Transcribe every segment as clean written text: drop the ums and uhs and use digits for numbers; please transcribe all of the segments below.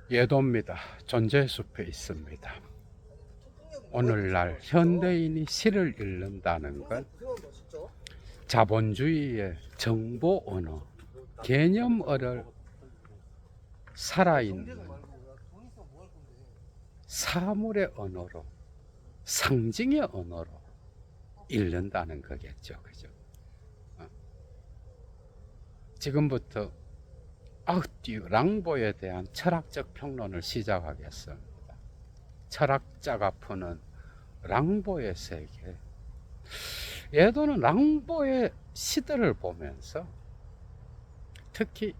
예도입니다. 존재 숲에 있습니다. 오늘날 현대인이 시를 읽는다는 건 자본주의의 정보 언어, 개념어를 살아있는 사물의 언어로, 상징의 언어로 읽는다는 거겠죠. 그죠? 지금부터 아흐띠우 랑보에 대한 철학적 평론을 시작하겠습니다. 철학자가 푸는 랑보의 세계. 예도는 랑보의 시들을 보면서 특히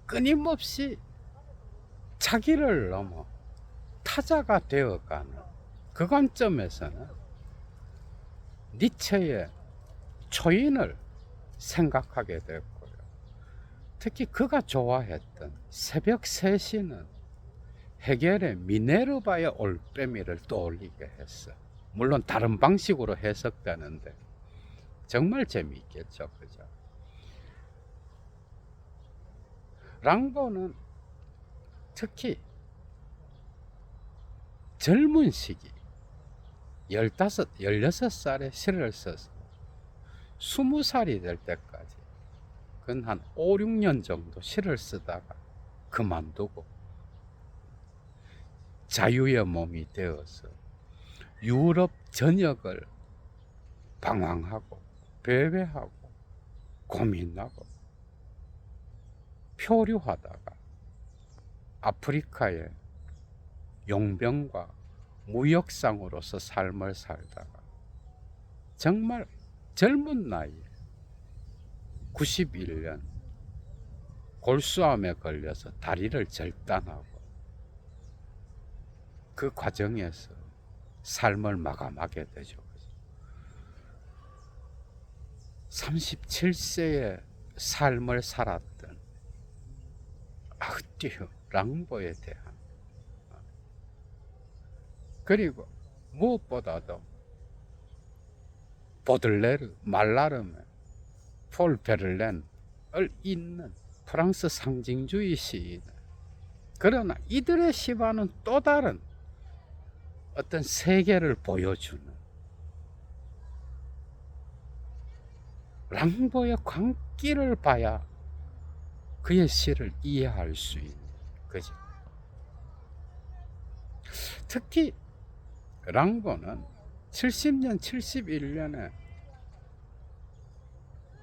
끊임없이 자기를 넘어 타자가 되어가는 그 관점에서는 니체의 초인을 생각하게 됐고요. 특히 그가 좋아했던 새벽 3시는 헤겔의 미네르바의 올빼미를 떠올리게 했어. 물론 다른 방식으로 해석되는데 정말 재미있겠죠. 그죠? 랑보는 특히 젊은 시기 15, 16살에 시를 써서 20살이 될 때까지 한 5, 6년 정도 시를 쓰다가 그만두고 자유의 몸이 되어서 유럽 전역을 방황하고 배회하고 고민하고 표류하다가 아프리카의 용병과 무역상으로서 삶을 살다가 정말 젊은 나이에 91년 골수암에 걸려서 다리를 절단하고 그 과정에서 삶을 마감하게 되죠. 37세의 삶을 살았던 아흐띠우 랑보에 대한, 그리고 무엇보다도 보들레르, 말라르메, 폴 베를렌을 잇는 프랑스 상징주의 시인. 그러나 이들의 시와는 또 다른 어떤 세계를 보여주는 랑보의 광기를 봐야 그의 시를 이해할 수 있는 거죠. 특히 랑보는 70년, 71년에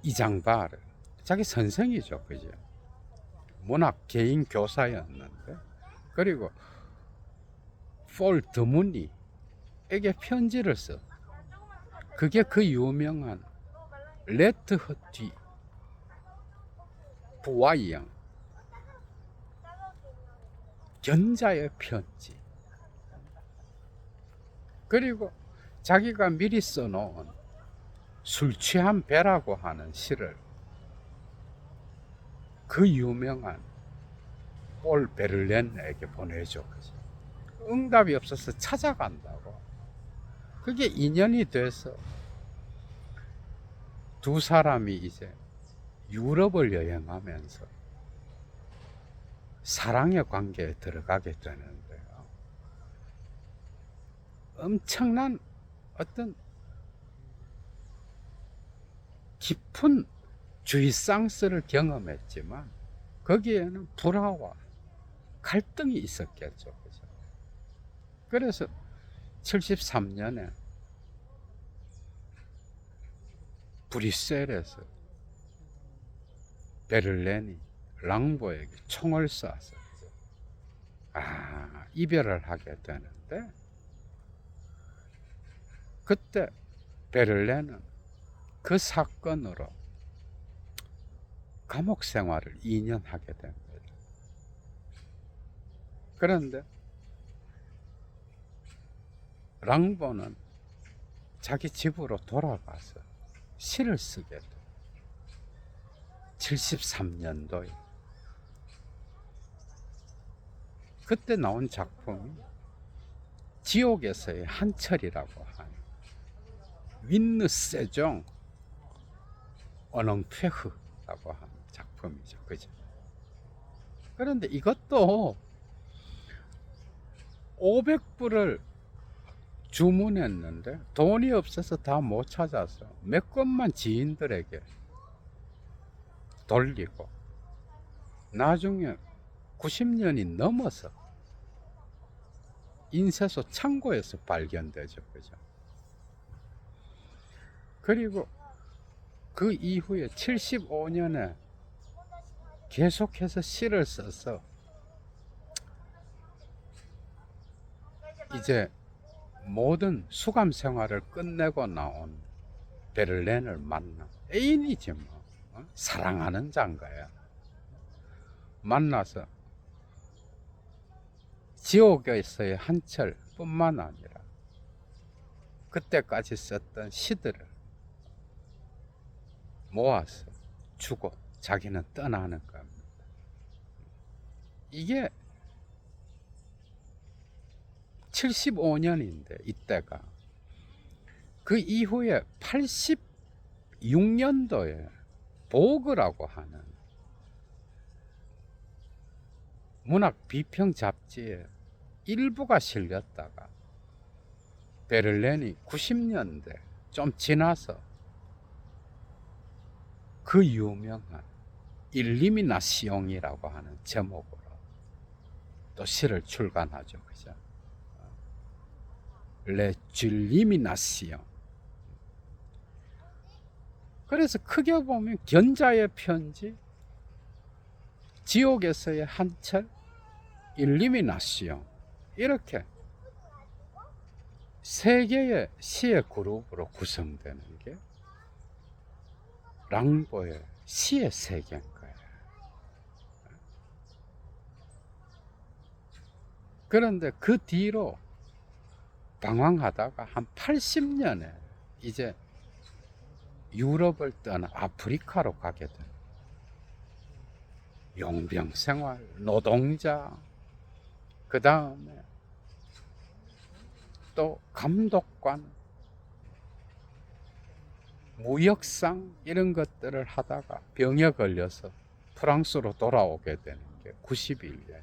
이장바를 자기 선생이죠. 그죠? 문학 개인 교사였는데, 그리고 폴 드무니에게 편지를 써. 그게 그 유명한 레트 허티 부와이양 견자의 편지. 그리고 자기가 미리 써놓은 술 취한 배라고 하는 시를 그 유명한 폴 베를렌에게 보내줘. 응답이 없어서 찾아간다고. 그게 인연이 돼서 두 사람이 이제 유럽을 여행하면서 사랑의 관계에 들어가게 되는데요. 엄청난 어떤 깊은 쥐상스를 경험했지만 거기에는 불화와 갈등이 있었겠죠. 그래서 73년에 브뤼셀에서 베를렌이 랑보에게 총을 쏴서 이별을 하게 되는데, 그때 베를렌은 그 사건으로 감옥 생활을 2년 하게 됩니다. 그런데 랑보는 자기 집으로 돌아가서 시를 쓰게 돼. 73년도에 그때 나온 작품이 지옥에서의 한철이라고 하는 윈느 세종 어능페흐라고 하는 작품이죠. 그죠? 그런데 이것도 500불을 주문했는데 돈이 없어서 다 못 찾아서 몇 건만 지인들에게 돌리고 나중에 90년이 넘어서 인쇄소 창고에서 발견되죠. 그죠? 그리고 그 이후에 75년에 계속해서 시를 써서 이제 모든 수감 생활을 끝내고 나온 베를렌을 만나. 애인이지 뭐. 사랑하는 장가야. 만나서 지옥에서의 한철 뿐만 아니라 그때까지 썼던 시들을 모아서 주고 자기는 떠나는 겁니다. 이게 75년인데 이때가 그 이후에 86년도에 보그라고 하는 문학 비평 잡지에 일부가 실렸다가 베를렌이 90년대 좀 지나서 그 유명한 일리미나시옹이라고 하는 제목으로 또 시를 출간하죠. 그죠? 레 줄리미나시옹. 그래서 크게 보면 견자의 편지, 지옥에서의 한철, 일리미나시옹, 이렇게 세 개의 시의 그룹으로 구성되는 게 랑보의 시의 세계인 거예요. 그런데 그 뒤로 방황하다가 한 80년에 이제 유럽을 떠나 아프리카로 가게 된 용병 생활, 노동자, 그 다음에 또 감독관, 무역상 이런 것들을 하다가 병에 걸려서 프랑스로 돌아오게 되는 게 91년.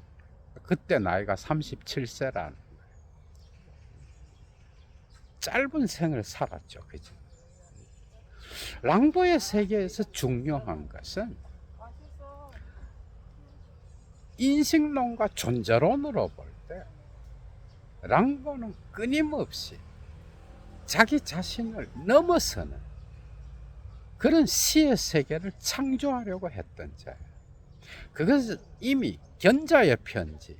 그때 나이가 37세라는 거예요. 짧은 생을 살았죠. 그죠? 랑보의 세계에서 중요한 것은 인식론과 존재론으로 볼 때 랑보는 끊임없이 자기 자신을 넘어서는 그런 시의 세계를 창조하려고 했던 자예요. 그것은 이미 견자의 편지,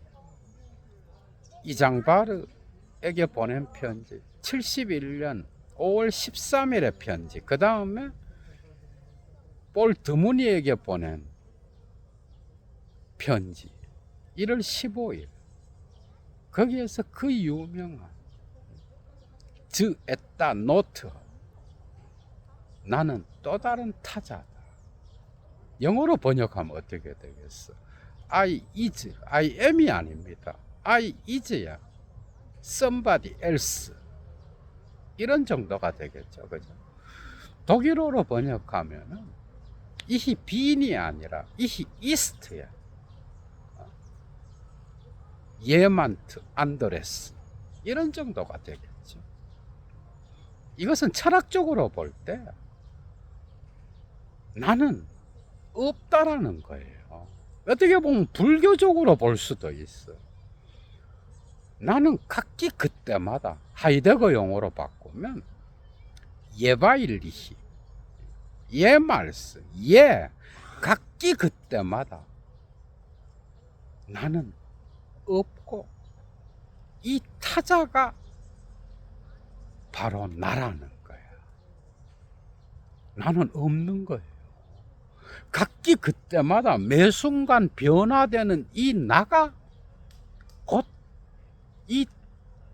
이장바르에게 보낸 편지, 71년 5월 13일의 편지, 그 다음에 폴 드무니에게 보낸 편지 1월 15일, 거기에서 그 유명한 즈 에따 노트, 나는 또 다른 타자다. 영어로 번역하면 어떻게 되겠어? I is, I am이 아닙니다. I is야 somebody else, 이런 정도가 되겠죠. 그죠? 독일어로 번역하면은 이히 빈이 아니라 이히 이스트야. 예만트 안드레스, 이런 정도가 되겠죠. 이것은 철학적으로 볼 때 나는 없다라는 거예요. 어떻게 보면 불교적으로 볼 수도 있어. 나는 각기 그때마다 하이데거 용어로 바꾸면 예바일리히, 예말스, 각기 그때마다 나는 없고 이 타자가 바로 나라는 거야. 나는 없는 거예요. 각기 그때마다 매 순간 변화되는 이 나가 곧 이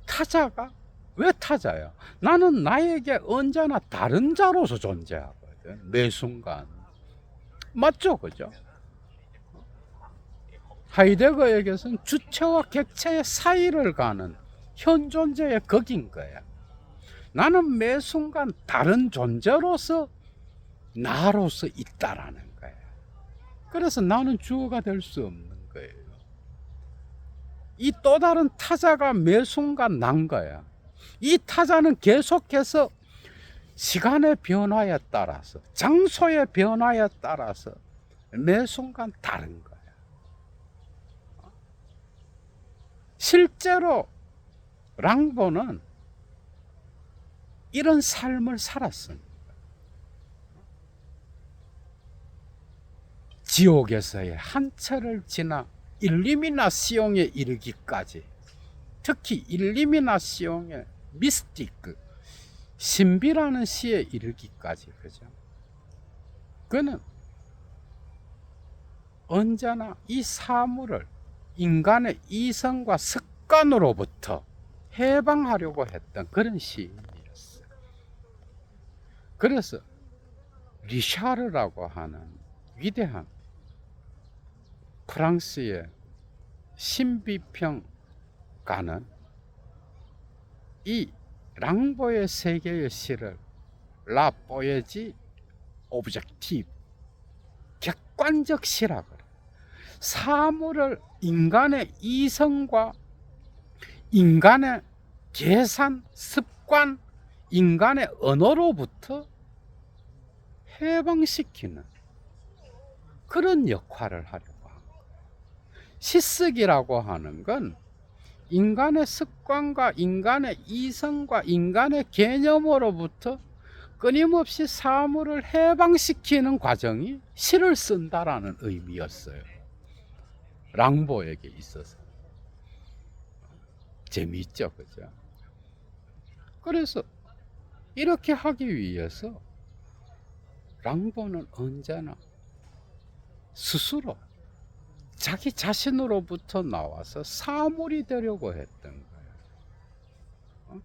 타자가, 왜 타자야? 나는 나에게 언제나 다른 자로서 존재하거든. 매 순간. 맞죠? 그죠? 하이데거에게서는 주체와 객체의 사이를 가는 현존재의 극인 거야. 나는 매 순간 다른 존재로서 나로서 있다라는 거야. 그래서 나는 주어가 될 수 없는 거예요. 이 또 다른 타자가 매 순간 난 거야. 이 타자는 계속해서 시간의 변화에 따라서, 장소의 변화에 따라서 매 순간 다른 거야. 실제로 랑보는 이런 삶을 살았습니다. 지옥에서의 한철을 지나 일리미나시옹에 이르기까지, 특히 일리미나시옹의 미스티크, 신비라는 시에 이르기까지, 그죠? 그는 언제나 이 사물을 인간의 이성과 습관으로부터 해방하려고 했던 그런 시인이었어요. 그래서 리샤르라고 하는 위대한 프랑스의 신비평가는 이 랑보의 세계의 시를 라 포에지 오브젝티브, 객관적 시라고 그래요. 사물을 인간의 이성과 인간의 계산, 습관, 인간의 언어로부터 해방시키는 그런 역할을 하려고 한 거예요. 시쓰기라고 하는 건 인간의 습관과 인간의 이성과 인간의 개념으로부터 끊임없이 사물을 해방시키는 과정이 시를 쓴다라는 의미였어요. 랑보에게 있어서. 재미있죠, 그죠? 그래서 이렇게 하기 위해서 랑보는 언제나 스스로 자기 자신으로부터 나와서 사물이 되려고 했던 거예요.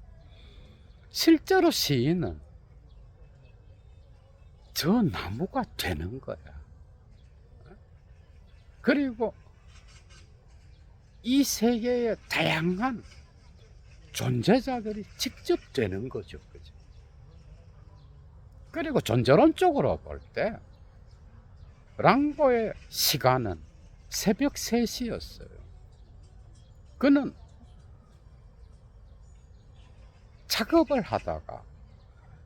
실제로 시인은 저 나무가 되는 거야. 그리고 이 세계의 다양한 존재자들이 직접 되는 거죠. 그죠? 그리고 존재론적으로 볼 때 랑보의 시간은 새벽 3시였어요. 그는 작업을 하다가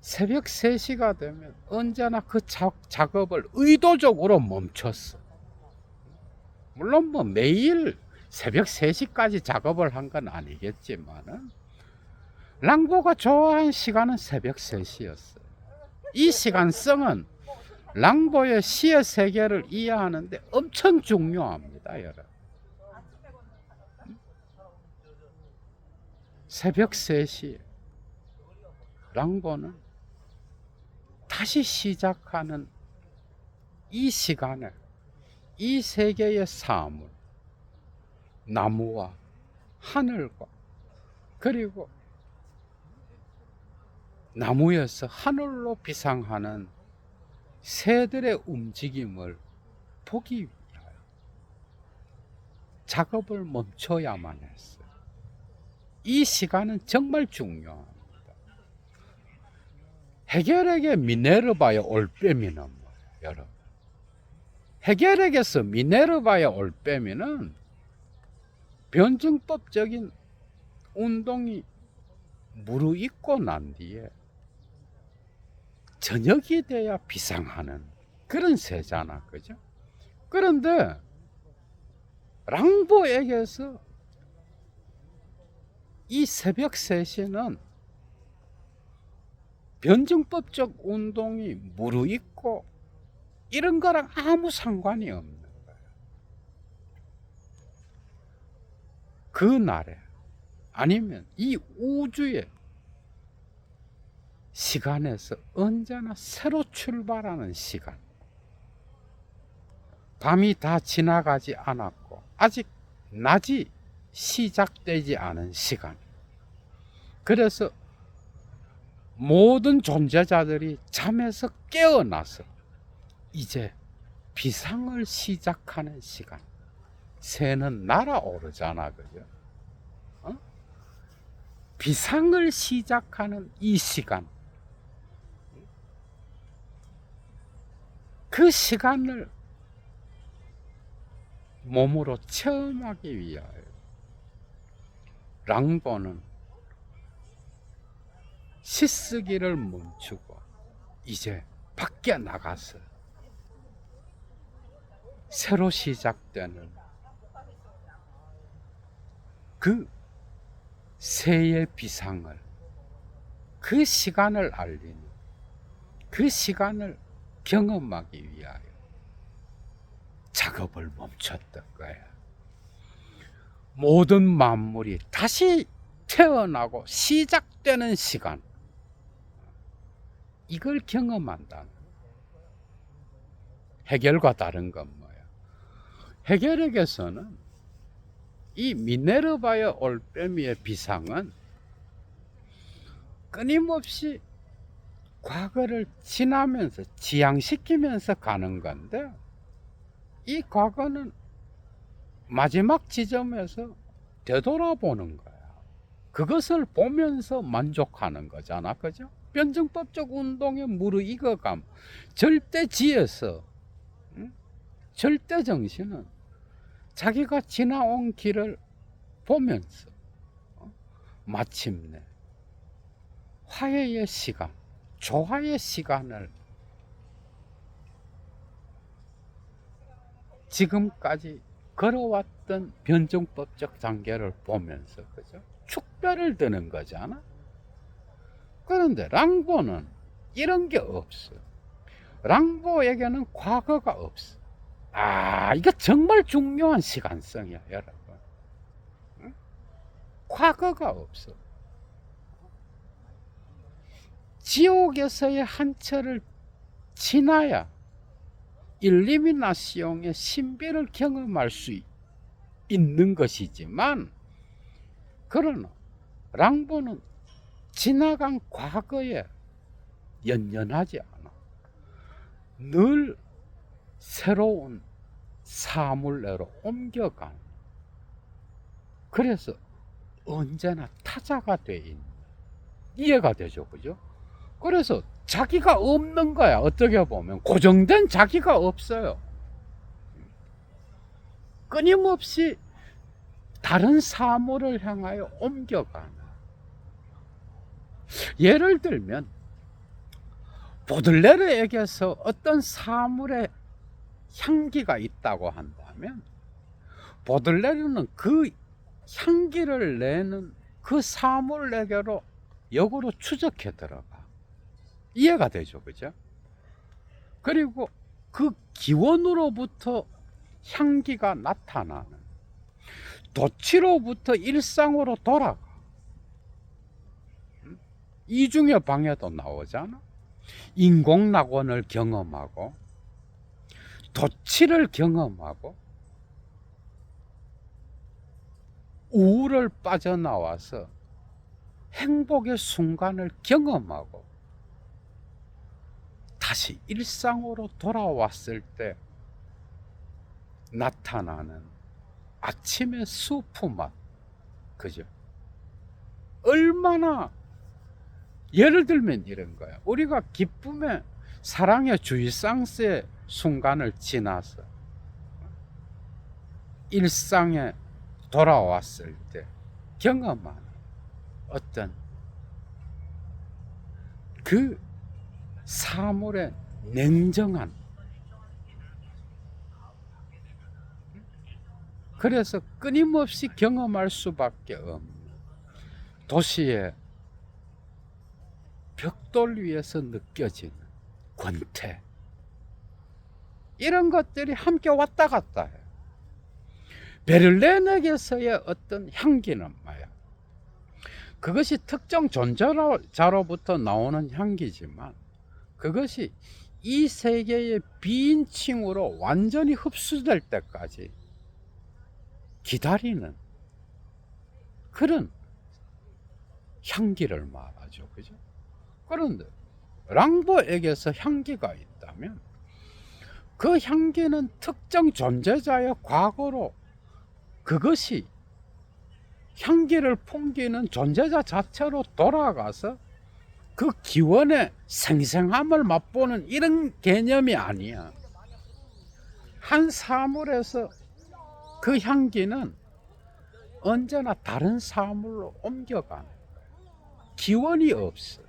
새벽 3시가 되면 언제나 그 작업을 의도적으로 멈췄어. 물론 뭐 매일 새벽 3시까지 작업을 한 건 아니겠지만은 랑보가 좋아한 시간은 새벽 3시였어요. 이 시간성은 랑보의 시의 세계를 이해하는데 엄청 중요합니다, 여러분. 새벽 3시에 랑보는 다시 시작하는 이 시간에 이 세계의 사물, 나무와 하늘과 그리고 나무에서 하늘로 비상하는 새들의 움직임을 보기 위하여 작업을 멈춰야만 했어요. 이 시간은 정말 중요합니다. 헤겔에게 미네르바의 올빼미는 뭐예요, 여러분? 헤겔에게서 미네르바의 올빼미는 변증법적인 운동이 무르익고 난 뒤에 저녁이 돼야 비상하는 그런 새잖아, 그죠? 그런데 랑보에게서 이 새벽 3시는 변증법적 운동이 무르익고 이런 거랑 아무 상관이 없는 거예요. 그 날에 아니면 이 우주의 시간에서 언제나 새로 출발하는 시간, 밤이 다 지나가지 않았고 아직 낮이 시작되지 않은 시간. 그래서 모든 존재자들이 잠에서 깨어나서 이제 비상을 시작하는 시간. 새는 날아오르잖아, 그죠? 비상을 시작하는 이 시간, 그 시간을 몸으로 체험하기 위하여 랑보는 시쓰기를 멈추고 이제 밖에 나가서 새로 시작되는 그 새의 비상을, 그 시간을 알리는, 그 시간을 경험하기 위하여 작업을 멈췄던 거야. 모든 만물이 다시 태어나고 시작되는 시간, 이걸 경험한다는. 해겔과 다른 건 뭐야? 해겔에게서는 이 미네르바의 올빼미의 비상은 끊임없이 과거를 지나면서 지향시키면서 가는 건데, 이 과거는 마지막 지점에서 되돌아보는 거야. 그것을 보면서 만족하는 거잖아, 그죠? 변증법적 운동의 무르익어감, 절대지에서 절대정신은 자기가 지나온 길을 보면서 마침내 화해의 시간, 조화의 시간을 지금까지 걸어왔던 변증법적 단계를 보면서, 그죠? 축배를 드는 거잖아. 그런데 랑보는 이런 게 없어. 랑보에게는 과거가 없어. 이거 정말 중요한 시간성이야, 여러분. 응? 과거가 없어. 지옥에서의 한철을 지나야 일리미나시옹의 신비를 경험할 수 있는 것이지만, 그러나 랑보는 지나간 과거에 연연하지 않아. 늘 새로운 사물내로 옮겨가는, 그래서 언제나 타자가 돼 있는, 이해가 되죠, 그죠? 그래서 자기가 없는 거야. 어떻게 보면 고정된 자기가 없어요. 끊임없이 다른 사물을 향하여 옮겨가는. 예를 들면 보들레르에게서 어떤 사물의 향기가 있다고 한다면, 보들레르는 그 향기를 내는 그 사물에게로 역으로 추적해 들어가. 이해가 되죠, 그죠? 그리고 그 기원으로부터 향기가 나타나는, 도치로부터 일상으로 돌아가. 이중의 방에도 나오잖아. 인공낙원을 경험하고 도치를 경험하고 우울을 빠져나와서 행복의 순간을 경험하고 다시 일상으로 돌아왔을 때 나타나는 아침의 수프 맛, 그죠? 얼마나, 예를 들면 이런 거야. 우리가 기쁨의, 사랑의 주이상스의 순간을 지나서 일상에 돌아왔을 때 경험하는 어떤 그 사물의 냉정한, 그래서 끊임없이 경험할 수밖에 없는 도시의 벽돌 위에서 느껴지는 권태, 이런 것들이 함께 왔다 갔다 해요. 베를린에게서의 어떤 향기는 뭐야? 그것이 특정 존재자로부터 나오는 향기지만, 그것이 이 세계의 비인칭으로 완전히 흡수될 때까지 기다리는 그런 향기를 말하죠, 그죠? 그런데 랑보에게서 향기가 있다면, 그 향기는 특정 존재자의 과거로, 그것이 향기를 풍기는 존재자 자체로 돌아가서 그 기원의 생생함을 맛보는 이런 개념이 아니야. 한 사물에서 그 향기는 언제나 다른 사물로 옮겨가는 거예요. 기원이 없어.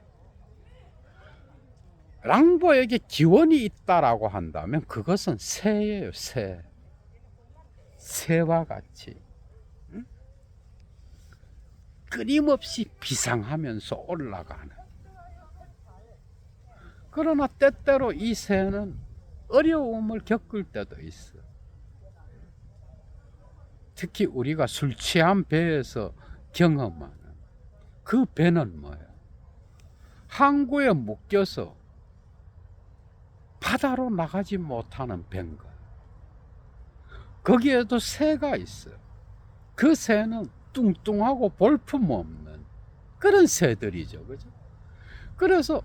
랑보에게 기원이 있다라고 한다면 그것은 새예요, 새. 새와 같이 끊임없이 비상하면서 올라가는. 그러나 때때로 이 새는 어려움을 겪을 때도 있어. 특히 우리가 술 취한 배에서 경험하는 그 배는 뭐예요? 항구에 묶여서 바다로 나가지 못하는 배인 거예요. 거기에도 새가 있어요. 그 새는 뚱뚱하고 볼품없는 그런 새들이죠. 그죠? 그래서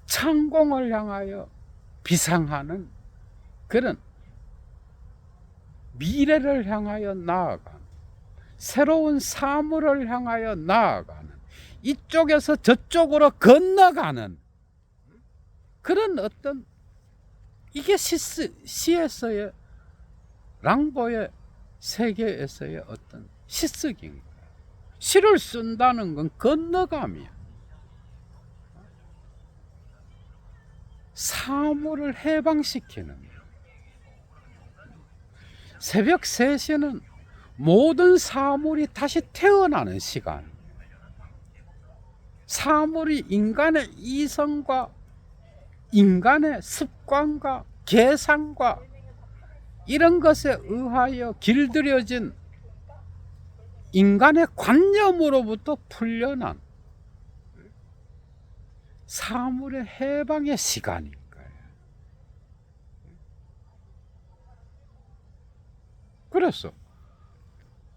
창공을 향하여 비상하는 그런 미래를 향하여 나아가는, 새로운 사물을 향하여 나아가는, 이쪽에서 저쪽으로 건너가는 그런 어떤, 이게 시에서의, 랑보의 세계에서의 어떤 시석인 거예요. 시를 쓴다는 건 건너감이야. 사물을 해방시키는 거예요. 새벽 3시는 모든 사물이 다시 태어나는 시간. 사물이 인간의 이성과 인간의 습관과 계산과 이런 것에 의하여 길들여진 인간의 관념으로부터 풀려난 사물의 해방의 시간인 거예요. 그래서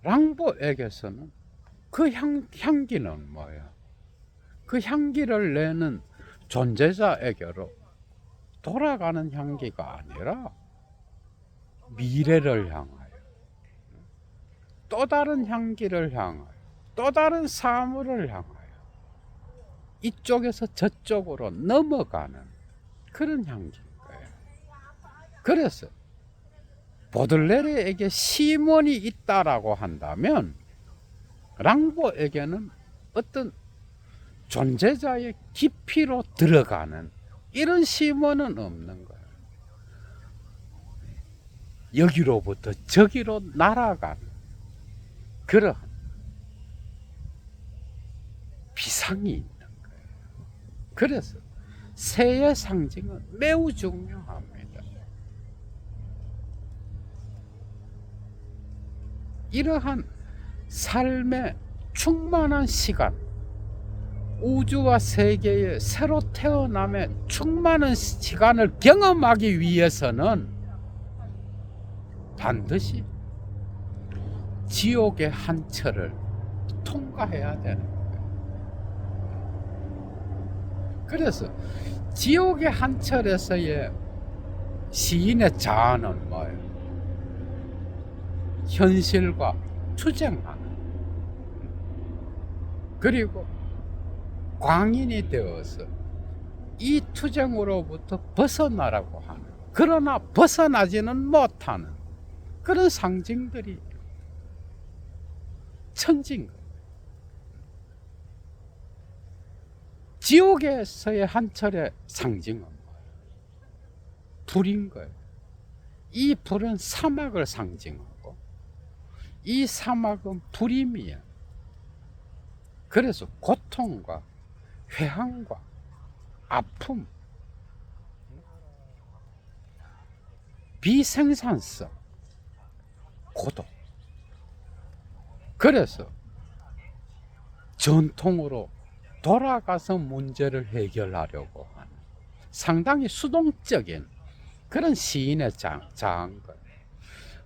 랑보에게서는 그 향기는 뭐예요? 그 향기를 내는 존재자에게로 돌아가는 향기가 아니라 미래를 향하여, 또 다른 향기를 향하여, 또 다른 사물을 향하여 이쪽에서 저쪽으로 넘어가는 그런 향기인 거예요. 그래서 보들레르에게 시몬이 있다라고 한다면 랑보에게는 어떤 존재자의 깊이로 들어가는 이런 시몬은 없는 거예요. 여기로부터 저기로 날아가는 그런 비상이 있는 거예요. 그래서 새의 상징은 매우 중요합니다. 이러한 삶의 충만한 시간, 우주와 세계의 새로 태어남의 충만한 시간을 경험하기 위해서는 반드시 지옥의 한철을 통과해야 되는 거예요. 그래서 지옥의 한철에서의 시인의 자아는 뭐예요? 현실과 투쟁하는, 그리고 광인이 되어서 이 투쟁으로부터 벗어나라고 하는, 그러나 벗어나지는 못하는 그런 상징들이 천지인 거예요. 지옥에서의 한철의 상징은 뭐예요? 불인 거예요. 이 불은 사막을 상징하고 이 사막은 불임이야. 그래서 고통과 회한과 아픔, 비생산성, 고독. 그래서 전통으로 돌아가서 문제를 해결하려고 하는 상당히 수동적인 그런 시인의 자아인 거예요.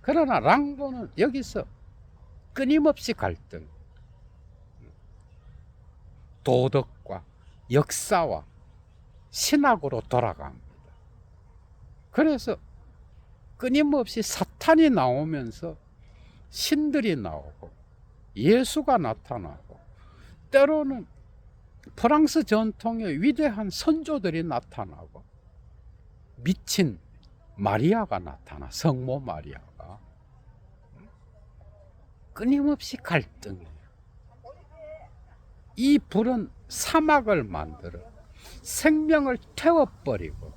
그러나 랑보는 여기서 끊임없이 갈등, 도덕과 역사와 신학으로 돌아갑니다. 그래서 끊임없이 사탄이 나오면서 신들이 나오고 예수가 나타나고, 때로는 프랑스 전통의 위대한 선조들이 나타나고, 미친 마리아가 나타나. 성모 마리아가 끊임없이 갈등이에요. 이 불은 사막을 만들어 생명을 태워버리고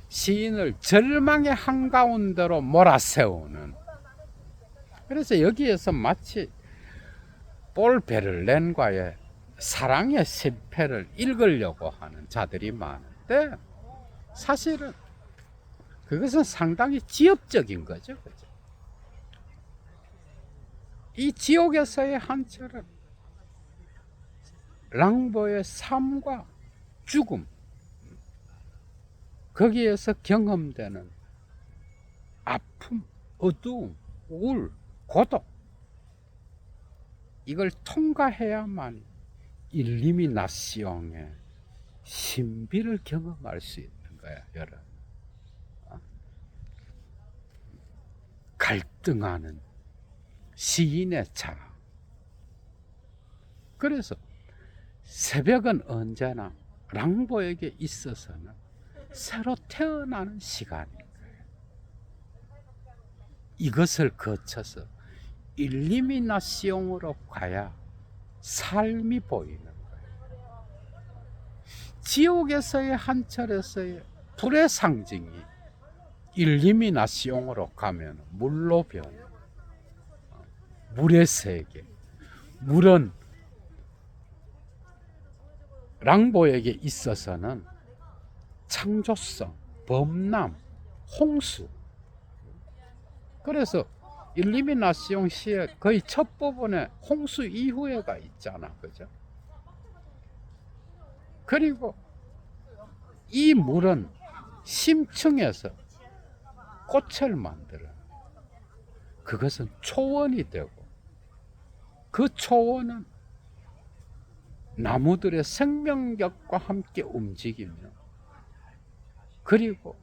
시인을 절망의 한가운데로 몰아세우는. 그래서 여기에서 마치 폴 베를렌과의 사랑의 심패를 읽으려고 하는 자들이 많은데, 사실은 그것은 상당히 지엽적인 거죠. 그죠? 이 지옥에서의 한철은 랑보의 삶과 죽음, 거기에서 경험되는 아픔, 어두움, 우울, 고독, 이걸 통과해야만 일리미나시옹의 신비를 경험할 수 있는 거야, 여러분. 갈등하는 시인의 차. 그래서 새벽은 언제나 랑보에게 있어서는 새로 태어나는 시간인 거예요. 이것을 거쳐서 일리미나시옹으로 가야 삶이 보이는 거예요. 지옥에서의 한철에서의 불의 상징이 일리미나시옹으로 가면 물로 변해. 물의 세계. 물은 랑보에게 있어서는 창조성, 범람, 홍수. 그래서 일리미나시옹 시의 거의 첫 부분에 홍수 이후에가 있잖아. 그죠? 그리고 이 물은 심층에서 꽃을 만들어. 그것은 초원이 되고, 그 초원은 나무들의 생명력과 함께 움직이며, 그리고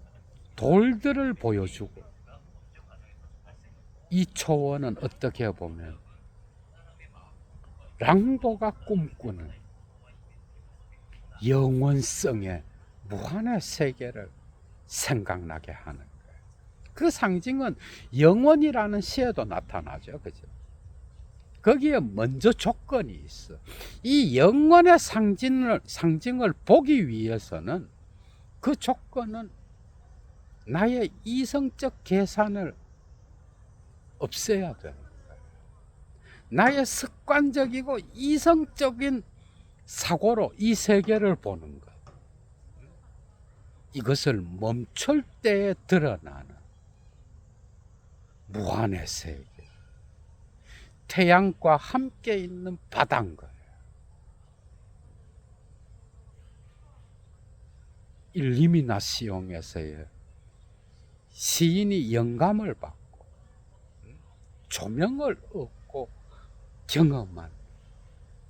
돌들을 보여주고, 이 초원은 어떻게 보면 랑보가 꿈꾸는 영원성의 무한의 세계를 생각나게 하는 거예요. 그 상징은 영원이라는 시에도 나타나죠. 그죠? 거기에 먼저 조건이 있어. 이 영원의 상징을 보기 위해서는 그 조건은 나의 이성적 계산을 없애야 되는 거예요. 나의 습관적이고 이성적인 사고로 이 세계를 보는 것. 이것을 멈출 때에 드러나는 무한의 세계. 태양과 함께 있는 바다인 거예요. 일리미나시옹에서의 시인이 영감을 받고 조명을 얻고 경험한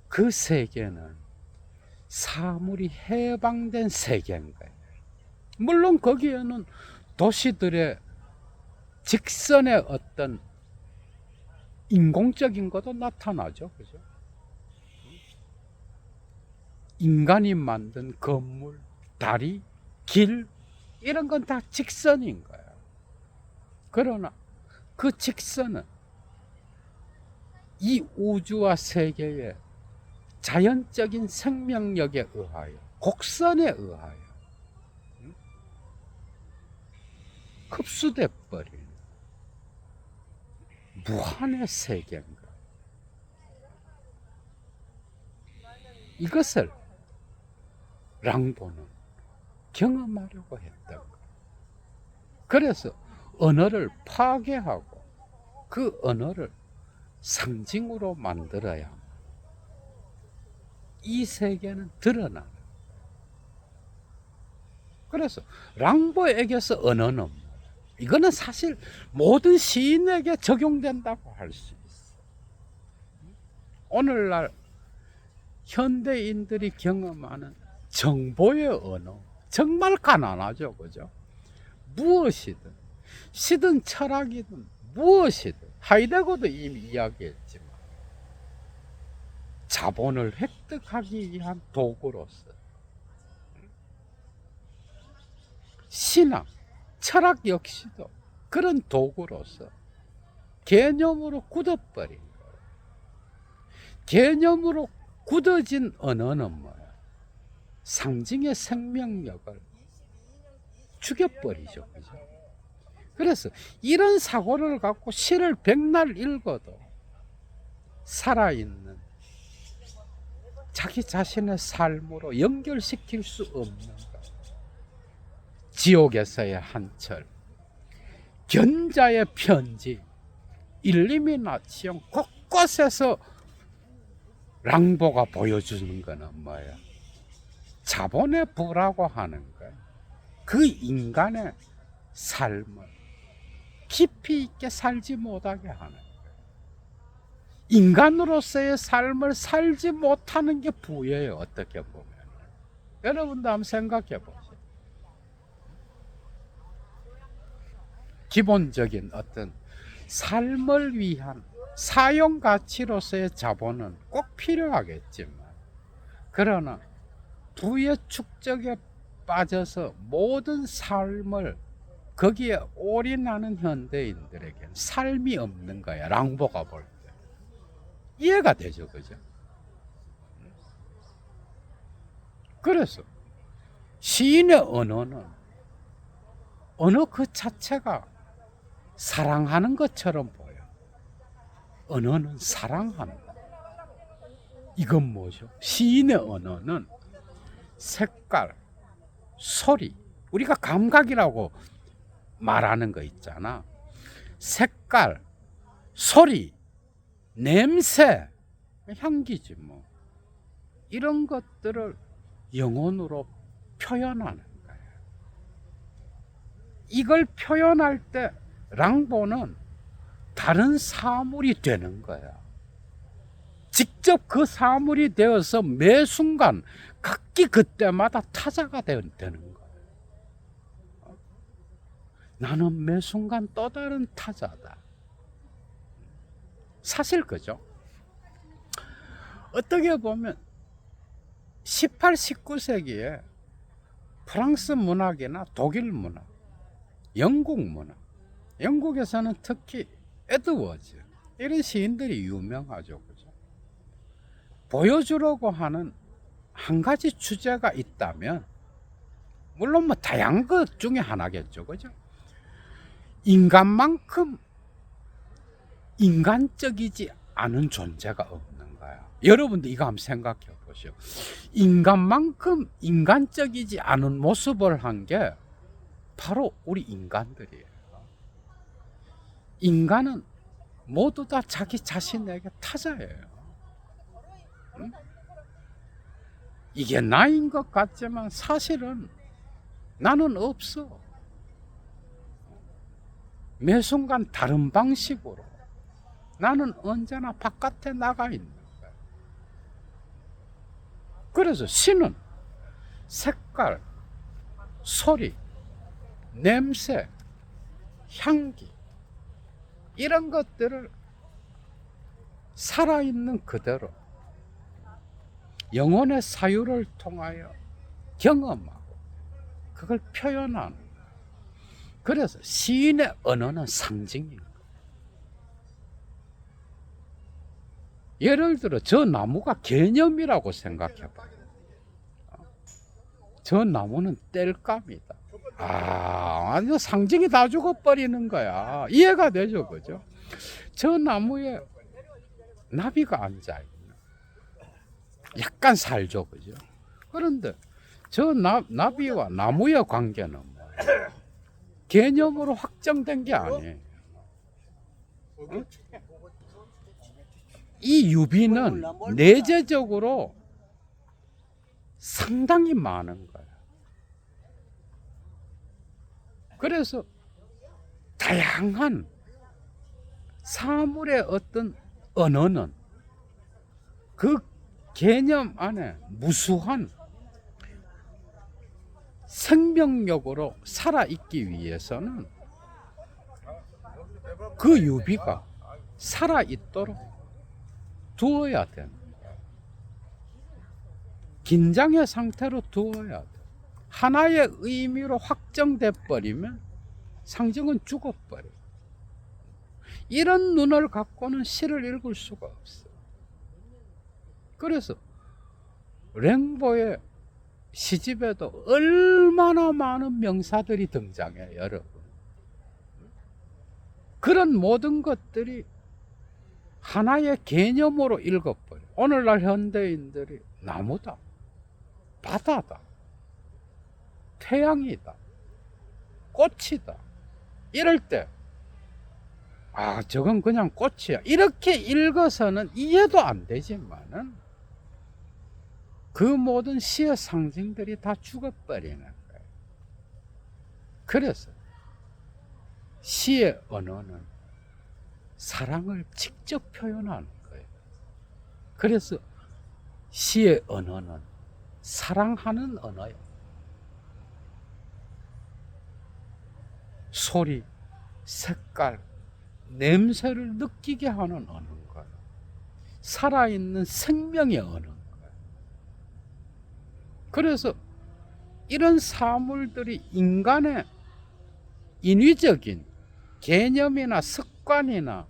그 세계는 사물이 해방된 세계인 거예요. 물론 거기에는 도시들의 직선의 어떤 인공적인 것도 나타나죠. 그죠? 인간이 만든 건물, 다리, 길, 이런 건 다 직선인 거예요. 그러나 그 직선은 이 우주와 세계의 자연적인 생명력에 의하여, 곡선에 의하여 흡수돼 버리는 무한의 세계인가. 이것을 랑보는 경험하려고 했던 거. 그래서 언어를 파괴하고 그 언어를 상징으로 만들어야 이 세계는 드러나는. 그래서 랑보에게서 언어는, 이거는 사실 모든 시인에게 적용된다고 할 수 있어. 오늘날 현대인들이 경험하는 정보의 언어, 정말 가난하죠. 그죠? 무엇이든, 시든 철학이든 무엇이든, 하이데거도 이미 이야기했지만 자본을 획득하기 위한 도구로서 신앙, 철학 역시도 그런 도구로서 개념으로 굳어버린 거예요. 개념으로 굳어진 언어는 뭐야? 상징의 생명력을 죽여버리죠. 그죠? 그래서 이런 사고를 갖고 시를 백날 읽어도 살아있는 자기 자신의 삶으로 연결시킬 수 없는 것. 지옥에서의 한철, 견자의 편지, 일리미나치온 곳곳에서 랑보가 보여주는 것은 뭐예요? 자본의 부라고 하는 거예요. 그 인간의 삶을 깊이 있게 살지 못하게 하는 거예요. 인간으로서의 삶을 살지 못하는 게 부예요. 어떻게 보면. 여러분도 한번 생각해 보세요. 기본적인 어떤 삶을 위한 사용 가치로서의 자본은 꼭 필요하겠지만, 그러나 부의 축적에 빠져서 모든 삶을 거기에 올인하는 현대인들에게는 삶이 없는 거야. 랑보가 볼 때. 이해가 되죠, 그죠? 그래서 시인의 언어는 언어 그 자체가 사랑하는 것처럼 보여. 언어는 사랑한다. 이건 뭐죠? 시인의 언어는 색깔, 소리, 우리가 감각이라고 말하는 거 있잖아. 색깔, 소리, 냄새, 향기지 뭐. 이런 것들을 영혼으로 표현하는 거예요. 이걸 표현할 때 랑보는 다른 사물이 되는 거야. 직접 그 사물이 되어서 매 순간 각기 그때마다 타자가 되는 거야. 나는 매 순간 또 다른 타자다. 사실 그죠? 어떻게 보면 18, 19세기에 프랑스 문학이나 독일 문학, 영국 문학, 영국에서는 특히 에드워즈 이런 시인들이 유명하죠. 그죠? 보여주려고 하는 한 가지 주제가 있다면, 물론 뭐 다양한 것 중에 하나겠죠. 그죠? 인간만큼 인간적이지 않은 존재가 없는 거야. 여러분도 이거 한번 생각해 보시오. 인간만큼 인간적이지 않은 모습을 한 게 바로 우리 인간들이에요. 인간은 모두 다 자기 자신에게 타자예요. 응? 이게 나인 것 같지만 사실은 나는 없어. 매 순간 다른 방식으로 나는 언제나 바깥에 나가 있는 거야. 그래서 시는 색깔, 소리, 냄새, 향기 이런 것들을 살아있는 그대로 영혼의 사유를 통하여 경험하고 그걸 표현하는 거예요. 그래서 시인의 언어는 상징인 거예요. 예를 들어 저 나무가 개념이라고 생각해 봐요. 저 나무는 땔감이다. 완전 상징이 다 죽어버리는 거야. 이해가 되죠, 그죠? 저 나무에 나비가 앉아있는, 약간 살죠, 그죠? 그런데 저 나비와 나무의 관계는 뭐예요? 개념으로 확정된 게 아니에요. 응? 이 유비는 내재적으로 상당히 많은 거예요. 그래서 다양한 사물의 어떤 언어는 그 개념 안에 무수한 생명력으로 살아있기 위해서는 그 유비가 살아있도록 두어야 됩니다. 긴장의 상태로 두어야 돼. 하나의 의미로 확정돼 버리면 상징은 죽어버려. 이런 눈을 갖고는 시를 읽을 수가 없어. 그래서 랭보의 시집에도 얼마나 많은 명사들이 등장해요, 여러분. 그런 모든 것들이 하나의 개념으로 읽어버려. 오늘날 현대인들이 나무다, 바다다, 태양이다, 꽃이다, 이럴 때 저건 그냥 꽃이야, 이렇게 읽어서는 이해도 안 되지만은 그 모든 시의 상징들이 다 죽어버리는 거예요. 그래서 시의 언어는 사랑을 직접 표현하는 거예요. 그래서 시의 언어는 사랑하는 언어예요. 소리, 색깔, 냄새를 느끼게 하는 언어인 거예요. 살아있는 생명의 언어인 거예요. 그래서 이런 사물들이 인간의 인위적인 개념이나 습관이나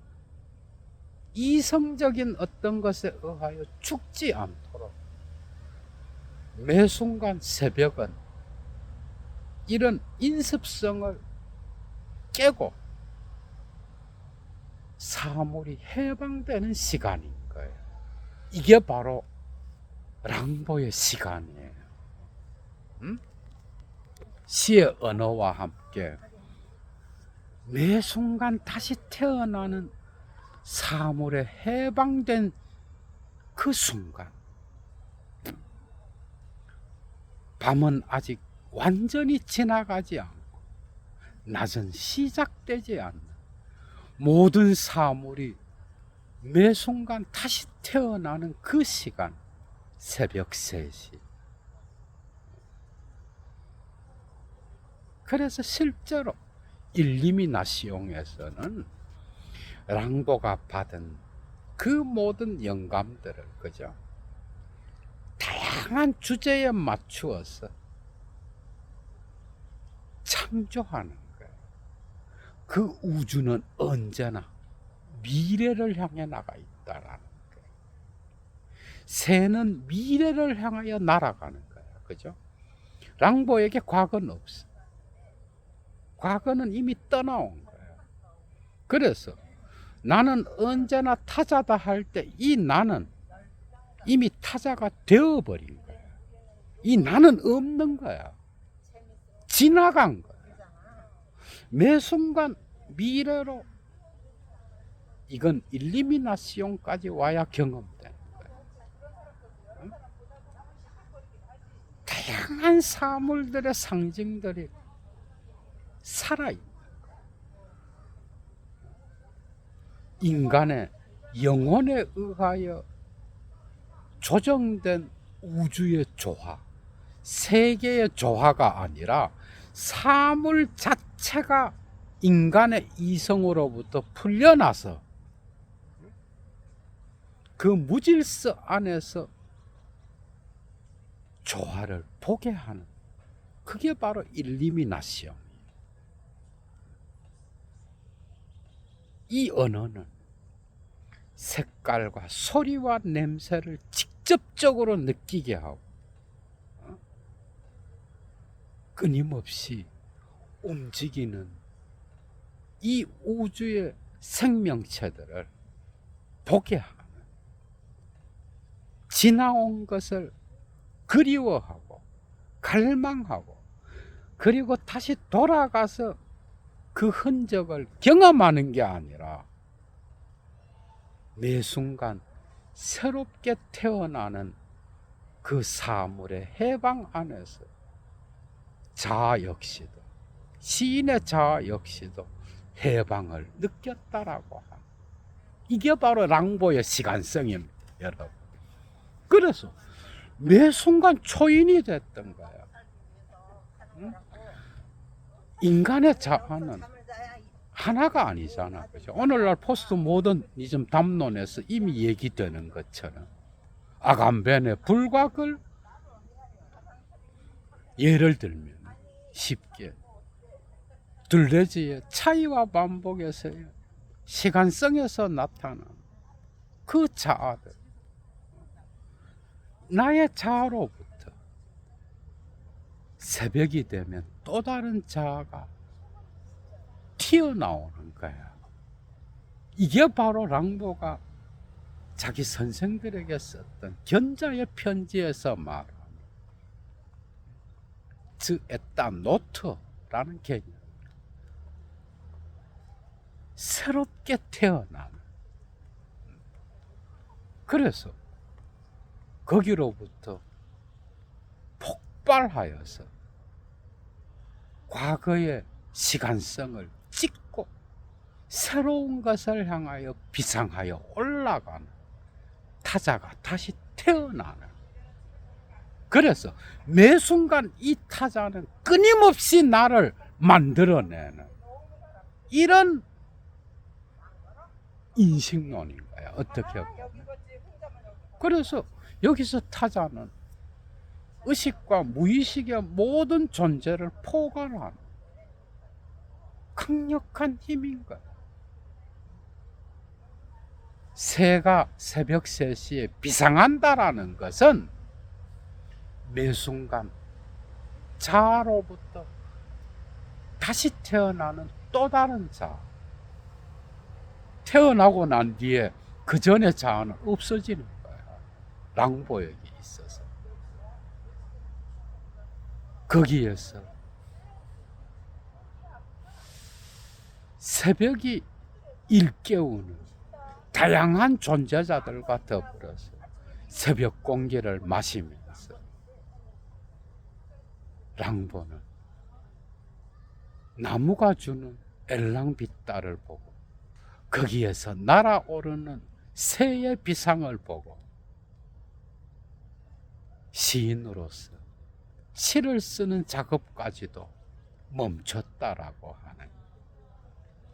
이성적인 어떤 것에 의하여 죽지 않도록 매 순간 새벽은 이런 인습성을 깨고 사물이 해방되는 시간인 거예요. 이게 바로 랑보의 시간이에요. 시의 언어와 함께 매 순간 다시 태어나는 사물에 해방된 그 순간, 밤은 아직 완전히 지나가지 않고 낮은 시작되지 않는 모든 사물이 매 순간 다시 태어나는 그 시간, 새벽 3시. 그래서 실제로 일리미나시옹에서는 랑보가 받은 그 모든 영감들을, 그죠? 다양한 주제에 맞추어서 창조하는 거예요. 그 우주는 언제나 미래를 향해 나가 있다라는 거예요. 새는 미래를 향하여 날아가는 거예요. 그죠? 랑보에게 과거는 없어. 과거는 이미 떠나온 거예요. 그래서 나는 언제나 타자다 할 때 이 나는 이미 타자가 되어버린 거야. 이 나는 없는 거야. 지나간 거야. 매 순간 미래로, 이건 일리미나시옹까지 와야 경험되는 거야. 응? 다양한 사물들의 상징들이 살아있는 거야. 인간의 영혼에 의하여 조정된 우주의 조화, 세계의 조화가 아니라 사물 자체가 인간의 이성으로부터 풀려나서 그 무질서 안에서 조화를 보게 하는, 그게 바로 일리미나시옹이에요. 이 언어는 색깔과 소리와 냄새를 직접적으로 느끼게 하고 끊임없이 움직이는 이 우주의 생명체들을 보게 하는, 지나온 것을 그리워하고 갈망하고 그리고 다시 돌아가서 그 흔적을 경험하는 게 아니라 매 순간 새롭게 태어나는 그 사물의 해방 안에서 자아 역시도, 시인의 자아 역시도 해방을 느꼈다라고 합니다. 이게 바로 랑보의 시간성입니다, 여러분. 그래서 매 순간 초인이 됐던 거예요. 응? 인간의 자아는 하나가 아니잖아, 그죠? 오늘날 포스트 모더니즘 담론에서 이미 얘기되는 것처럼 아감벤의 불곽을 예를 들면 쉽게 둘레지의 차이와 반복에서요, 시간성에서 나타나는 그 자아들, 나의 자아로부터 새벽이 되면 또 다른 자아가 튀어나오는 거야. 이게 바로 랑보가 자기 선생들에게 썼던 견자의 편지에서 말하는 즉 에따 노트라는 개념. 새롭게 태어나는. 그래서 거기로부터 폭발하여서 과거의 시간성을 찍고 새로운 것을 향하여 비상하여 올라가는 타자가 다시 태어나는. 그래서 매 순간 이 타자는 끊임없이 나를 만들어내는 이런 인식론인 거야, 어떻게 보면. 그래서 여기서 타자는 의식과 무의식의 모든 존재를 포괄하는 강력한 힘인 거야. 새가 새벽 3시에 비상한다라는 것은 매 순간 자아로부터 다시 태어나는 또 다른 자아, 태어나고 난 뒤에 그 전의 자아는 없어지는 거야, 랑보역이 있어서. 거기에서 새벽이 일깨우는 다양한 존재자들과 더불어서 새벽 공기를 마시면서 랑보는 나무가 주는 엘랑빛달을 보고 거기에서 날아오르는 새의 비상을 보고 시인으로서 시를 쓰는 작업까지도 멈췄다라고 하는,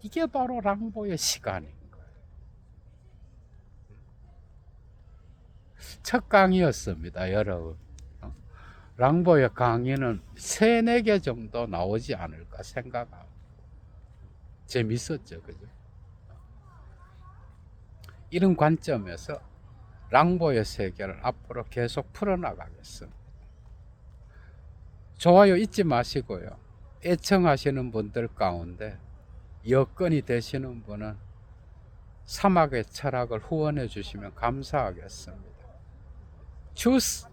이게 바로 랑보의 시간인 거예요. 첫 강의였습니다, 여러분. 랑보의 강의는 3-4개 정도 나오지 않을까 생각합니다. 재밌었죠, 그죠? 이런 관점에서 랑보의 세계를 앞으로 계속 풀어나가겠습니다. 좋아요 잊지 마시고요. 애청하시는 분들 가운데 여건이 되시는 분은 사막의 철학을 후원해 주시면 감사하겠습니다. 주스!